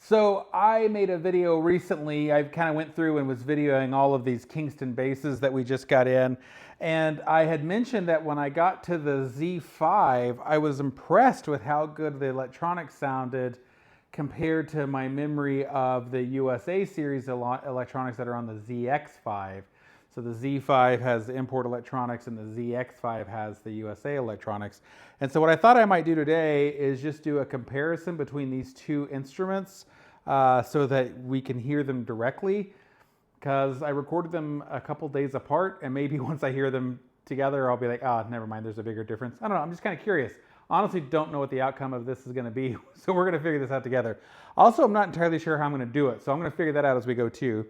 So I made a video recently. I kind of went through and was videoing all of these Kingston basses that we just got in. And I had mentioned that when I got to the Z5, I was impressed with how good the electronics sounded compared to my memory of the USA series electronics that are on the ZX5. So the Z5 has the import electronics and the ZX5 has the USA electronics. And so what I thought I might do today is just do a comparison between these two instruments so that we can hear them directly, because I recorded them a couple days apart, and maybe once I hear them together, I'll be like, oh, never mind, there's a bigger difference. I don't know, I'm just kind of curious. Honestly, don't know what the outcome of this is going to be, so we're going to figure this out together. Also, I'm not entirely sure how I'm going to do it, so I'm going to figure that out as we go too.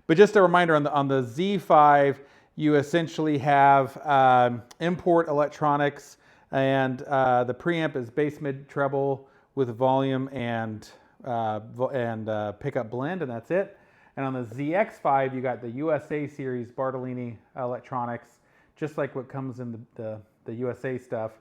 But just a reminder, on the Z5, you essentially have import electronics, and the preamp is bass, mid, treble with volume and pickup blend, and that's it. And on the ZX5, you got the USA series Bartolini electronics, just like what comes in the USA stuff.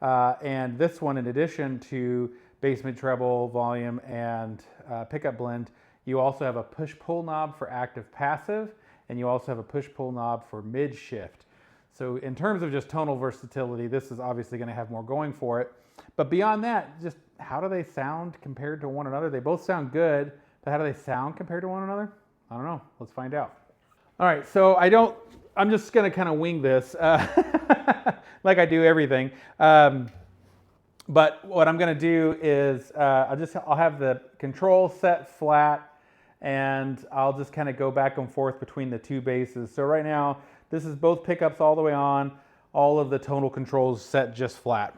And this one, in addition to bass, mid, treble, volume, and pickup blend, you also have a push-pull knob for active passive, and you also have a push-pull knob for mid-shift. So in terms of just tonal versatility, this is obviously going to have more going for it. But beyond that, just how do they sound compared to one another? They both sound good, but how do they sound compared to one another? I don't know. Let's find out. All right, so I'm just going to kind of wing this like I do everything. But what I'm going to do is I'll have the control set flat, and I'll just kind of go back and forth between the two basses. So right now, this is both pickups all the way on, all of the tonal controls set just flat.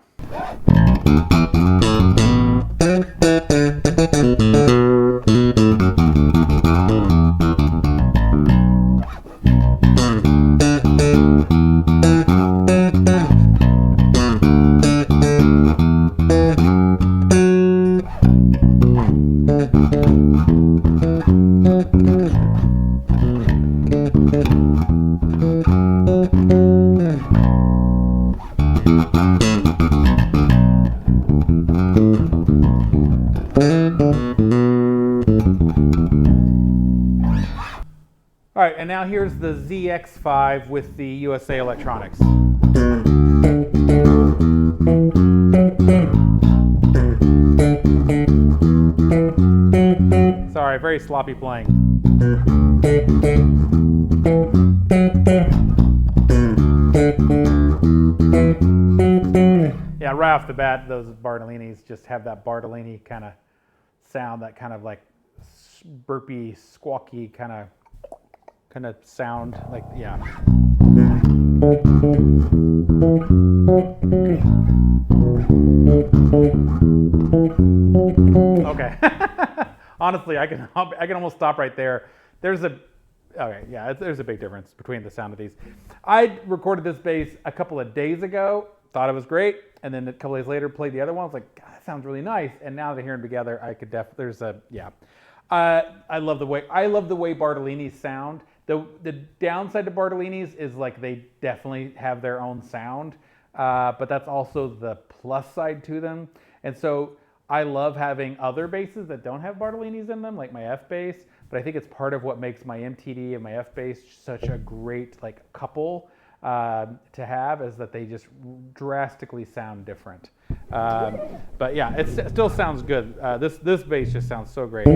All right, and now here's the ZX5 with the USA electronics. Sorry, very sloppy playing. Yeah, right off the bat, those Bartolinis just have that Bartolini kind of sound, that kind of like burpy, squawky kind of sound, like, yeah. Okay. Honestly, I can almost stop right there. There's a big difference between the sound of these. I recorded this bass a couple of days ago, thought it was great, and then a couple days later played the other one. I was like, God, that sounds really nice. And now that I hear them together, I could I love the way Bartolinis sound. The downside to Bartolinis is like they definitely have their own sound, but that's also the plus side to them. And so I love having other basses that don't have Bartolinis in them, like my F bass. But I think it's part of what makes my MTD and my F bass such a great like couple to have, is that they just drastically sound different. But yeah, it still sounds good. This bass just sounds so great.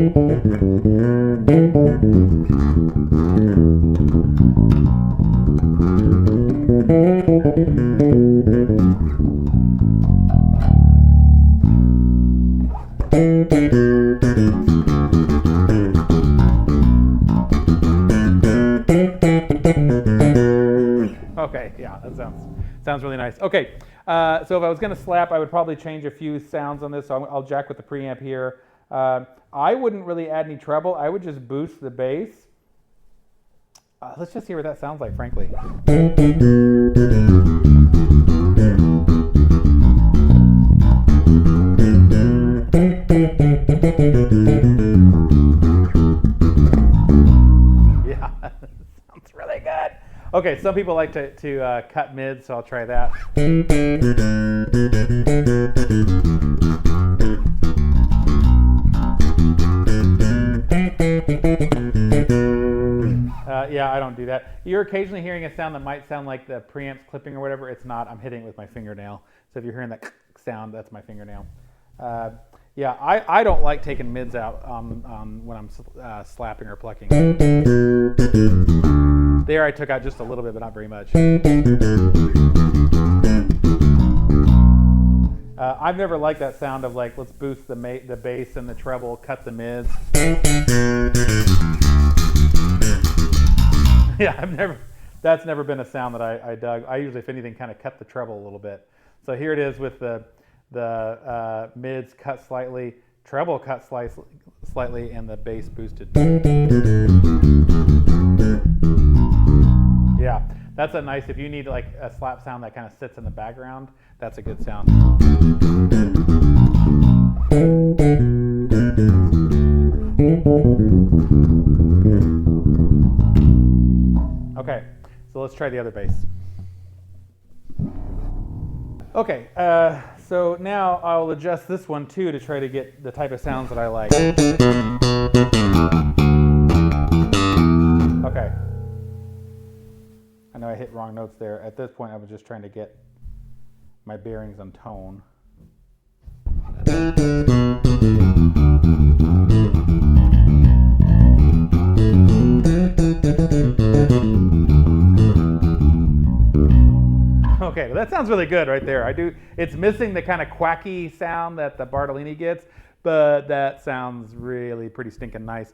Okay, yeah, that sounds really nice. Okay, so if I was going to slap, I would probably change a few sounds on this. So I'll jack with the preamp here. I wouldn't really add any treble. I would just boost the bass. Let's just hear what that sounds like, frankly. Yeah, sounds really good. Okay, some people like to cut mid, so I'll try that. that. You're occasionally hearing a sound that might sound like the preamp's clipping or whatever. It's not. I'm hitting it with my fingernail. So if you're hearing that sound, that's my fingernail. Yeah, I don't like taking mids out when I'm slapping or plucking. There I took out just a little bit, but not very much. I've never liked that sound of like, let's boost the bass and the treble, cut the mids. Yeah, that's never been a sound that I dug. I usually, if anything, kind of cut the treble a little bit. So here it is with the mids cut slightly, treble cut slightly, and the bass boosted. Yeah, that's a nice, if you need like a slap sound that kind of sits in the background, that's a good sound. Okay, so let's try the other bass. Okay, so now I'll adjust this one too to try to get the type of sounds that I like. Okay. I know I hit wrong notes there. At this point, I was just trying to get my bearings on tone. Okay, well, that sounds really good right there. It's missing the kind of quacky sound that the Bartolini gets, but that sounds really pretty stinking nice.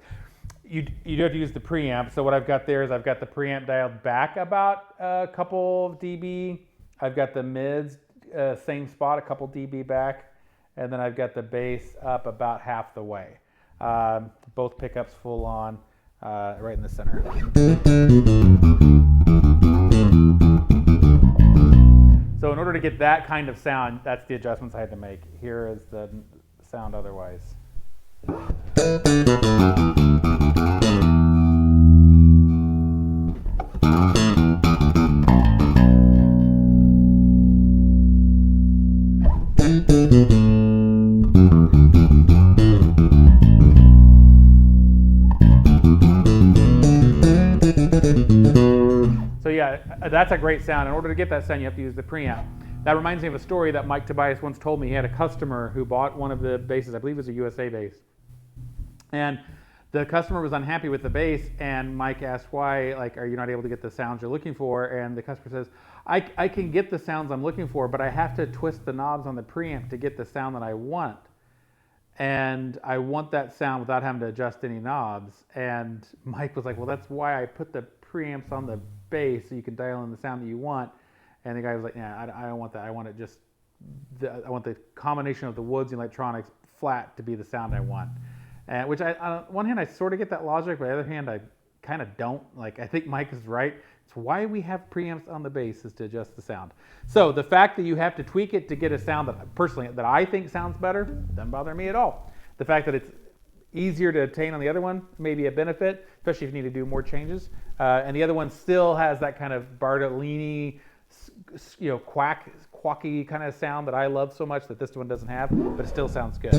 You do have to use the preamp. So what I've got there is I've got the preamp dialed back about a couple of dB. I've got the mids, same spot, a couple dB back. And then I've got the bass up about half the way. Both pickups full on, right in the center. So in order to get that kind of sound, that's the adjustments I had to make. Here is the sound otherwise. So yeah, that's a great sound. In order to get that sound, you have to use the preamp. That reminds me of a story that Mike Tobias once told me. He had a customer who bought one of the basses, I believe it was a USA bass. And the customer was unhappy with the bass, and Mike asked why, like, are you not able to get the sounds you're looking for? And the customer says, I can get the sounds I'm looking for, but I have to twist the knobs on the preamp to get the sound that I want. And I want that sound without having to adjust any knobs. And Mike was like, well, that's why I put the preamps on the bass so you can dial in the sound that you want. And the guy was like, yeah, I don't want that. I want it just, I want the combination of the woods and electronics flat to be the sound I want. And which on one hand, I sort of get that logic, but on the other hand, I kind of don't. Like, I think Mike is right. It's why we have preamps on the bass is to adjust the sound. So the fact that you have to tweak it to get a sound that personally, that I think sounds better, doesn't bother me at all. The fact that it's easier to attain on the other one may be a benefit, especially if you need to do more changes. And the other one still has that kind of Bartolini, quacky kind of sound that I love so much that this one doesn't have, but it still sounds good.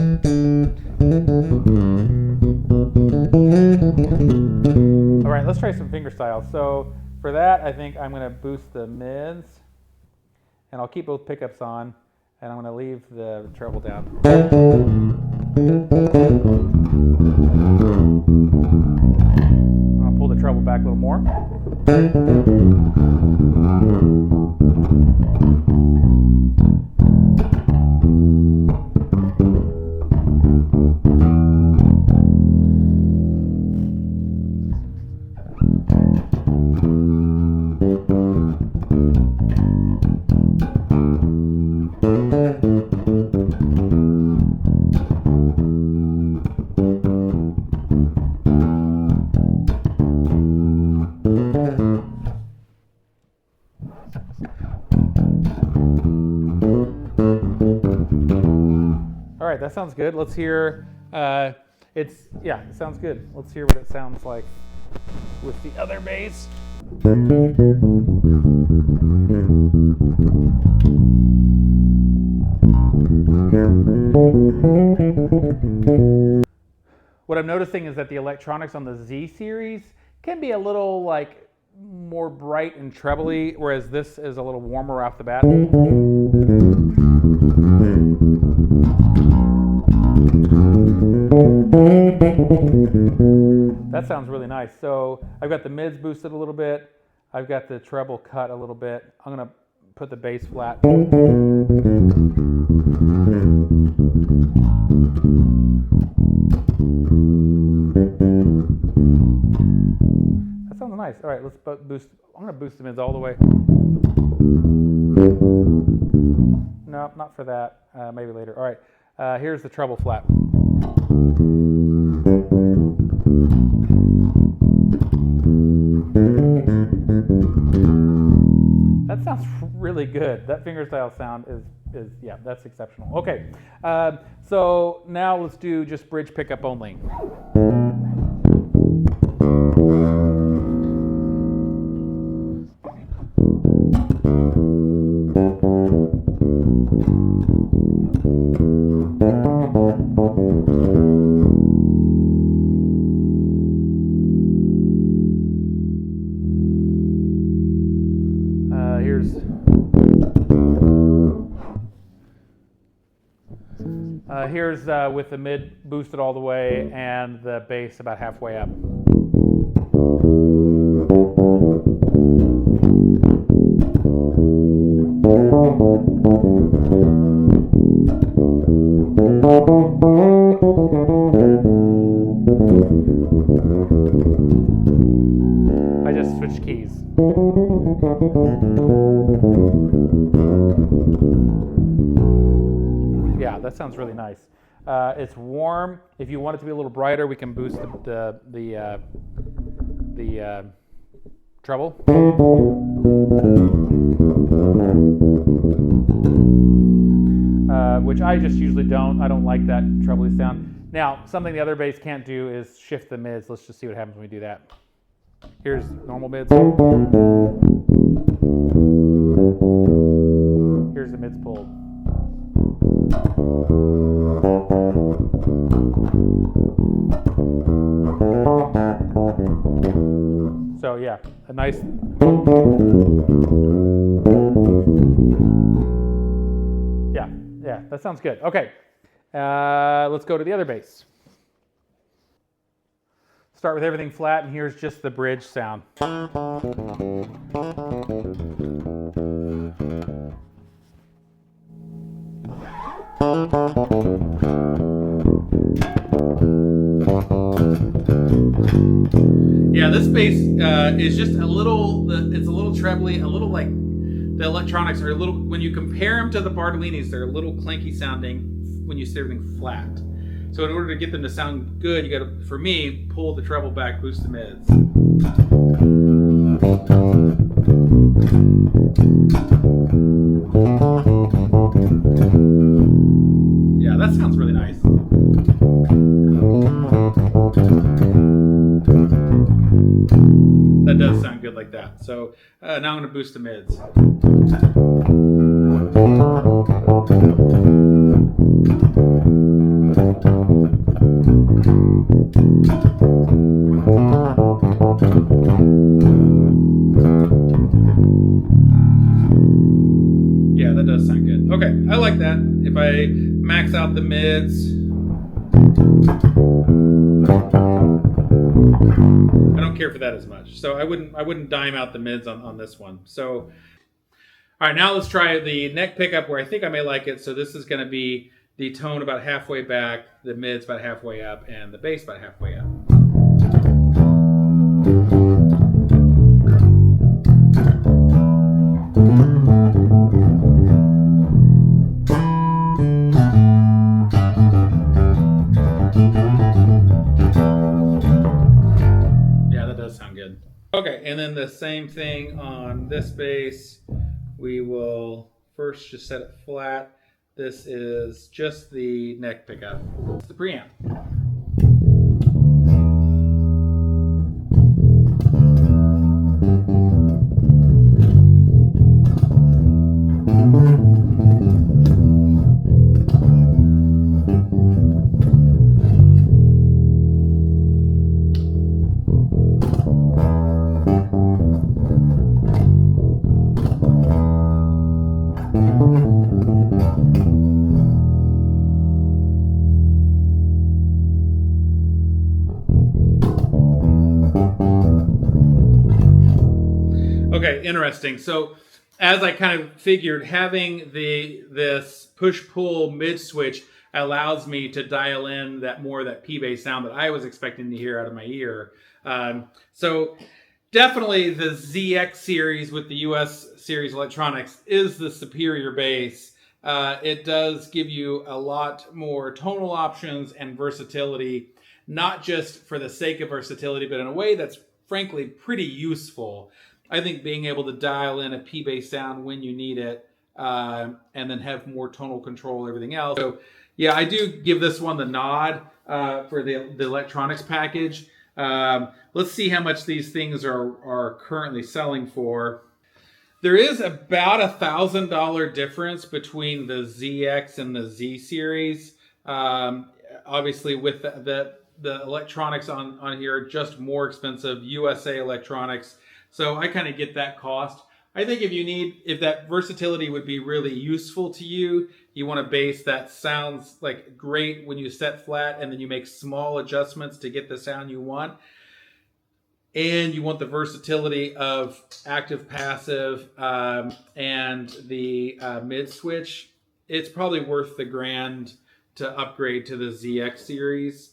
All right, let's try some fingerstyle. So for that, I think I'm going to boost the mids, and I'll keep both pickups on, and I'm going to leave the treble down. I'll pull the treble back a little more. All right, that sounds good. Let's hear, it sounds good. Let's hear what it sounds like with the other bass. What I'm noticing is that the electronics on the Z series can be a little like more bright and trebly, whereas this is a little warmer off the bat. That sounds really nice. So I've got the mids boosted a little bit. I've got the treble cut a little bit. I'm going to put the bass flat. That sounds nice. All right, let's boost. I'm going to boost the mids all the way. No, not for that. Maybe later. All right, here's the treble flat. That sounds really good. That fingerstyle sound is yeah, that's exceptional. Okay, so now let's do just bridge pickup only. Here's with the mid boosted all the way and the bass about halfway up. I just switched keys. Yeah, that sounds really nice. It's warm. If you want it to be a little brighter, we can boost the treble. Which I just usually don't. I don't like that trebly sound. Now, something the other bass can't do is shift the mids. Let's just see what happens when we do that. Here's normal mids. Here's the mids pulled. So yeah, a nice. Yeah, that sounds good. Okay, let's go to the other bass. Start with everything flat, and here's just the bridge sound. Yeah, this bass is just a little, it's a little trebly, a little like, the electronics are a little, when you compare them to the Bartolinis, they're a little clanky sounding when you set everything flat. So in order to get them to sound good, you gotta, for me, pull the treble back, boost the mids. Yeah, that sounds really nice. That does sound good like that. So now I'm going to boost the mids. Yeah, that does sound good. Okay, I like that. If I max out the mids, I don't care for that as much. So I wouldn't dime out the mids on this one. So, all right, now let's try the neck pickup where I think I may like it. So this is going to be the tone about halfway back, the mids about halfway up, and the bass about halfway up. Okay, and then the same thing on this bass. We will first just set it flat. This is just the neck pickup. It's the preamp. Okay, interesting. So as I kind of figured, having this push-pull mid-switch allows me to dial in that P-bass sound that I was expecting to hear out of my ear. So definitely the ZX series with the US series electronics is the superior bass. It does give you a lot more tonal options and versatility, not just for the sake of versatility, but in a way that's frankly pretty useful. I think being able to dial in a P-bass sound when you need it, and then have more tonal control, everything else. So yeah, I do give this one the nod for the electronics package. Let's see how much these things are currently selling for. There is about $1,000 difference between the ZX and the Z series. Obviously, with the electronics on here are just more expensive, USA electronics. So I kind of get that cost. I think if that versatility would be really useful to you, you want a bass that sounds like great when you set flat and then you make small adjustments to get the sound you want. And you want the versatility of active, passive, and the mid switch. It's probably worth the grand to upgrade to the ZX series.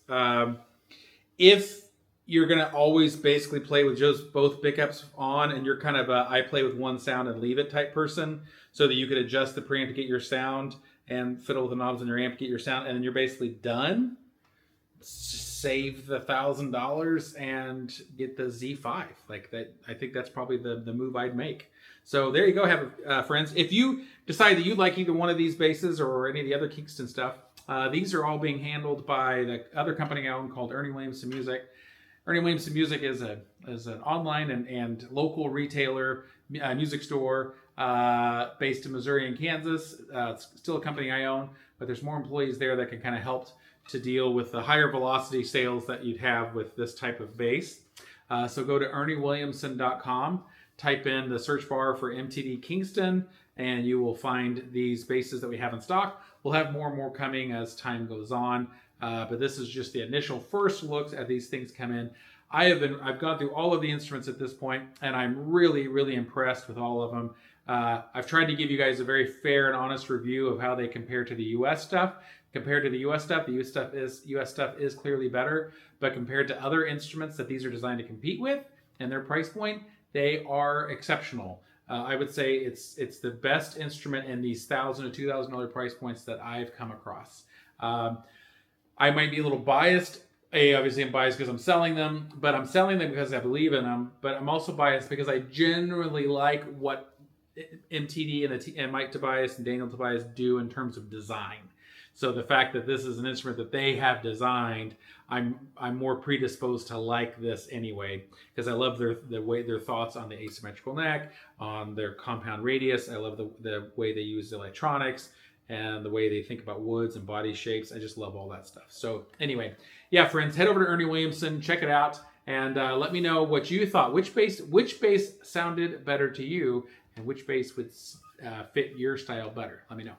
If you're going to always basically play with just both pickups on, and you're kind of I play with one sound and leave it type person, so that you could adjust the preamp to get your sound and fiddle with the knobs on your amp to get your sound, and then you're basically done. Save the $1,000 and get the Z5 like that. I think that's probably the move I'd make. So there you go, friends. If you decide that you like either one of these basses or any of the other Kingston stuff, these are all being handled by the other company I own called Ernie Williamson Music. Ernie Williamson Music is an online and local retailer, music store based in Missouri and Kansas. It's still a company I own, but there's more employees there that can kind of help to deal with the higher velocity sales that you'd have with this type of bass. So go to erniewilliamson.com, type in the search bar for MTD Kingston, and you will find these basses that we have in stock. We'll have more and more coming as time goes on, but this is just the initial first looks at these things come in. I've gone through all of the instruments at this point, and I'm really, really impressed with all of them. I've tried to give you guys a very fair and honest review of how they compare to the US stuff. Compared to the US stuff, the US stuff is clearly better, but compared to other instruments that these are designed to compete with and their price point, they are exceptional. I would say it's the best instrument in these $1,000 to $2,000 price points that I've come across. I might be a little biased. Obviously I'm biased because I'm selling them, but I'm selling them because I believe in them. But I'm also biased because I generally like what MTD and Mike Tobias and Daniel Tobias do in terms of design. So the fact that this is an instrument that they have designed, I'm more predisposed to like this anyway, because I love their thoughts on the asymmetrical neck, on their compound radius. I love the way they use the electronics and the way they think about woods and body shapes. I just love all that stuff. So anyway, yeah, friends, head over to Ernie Williamson, check it out, and let me know what you thought. Which bass sounded better to you, and which bass would fit your style better? Let me know.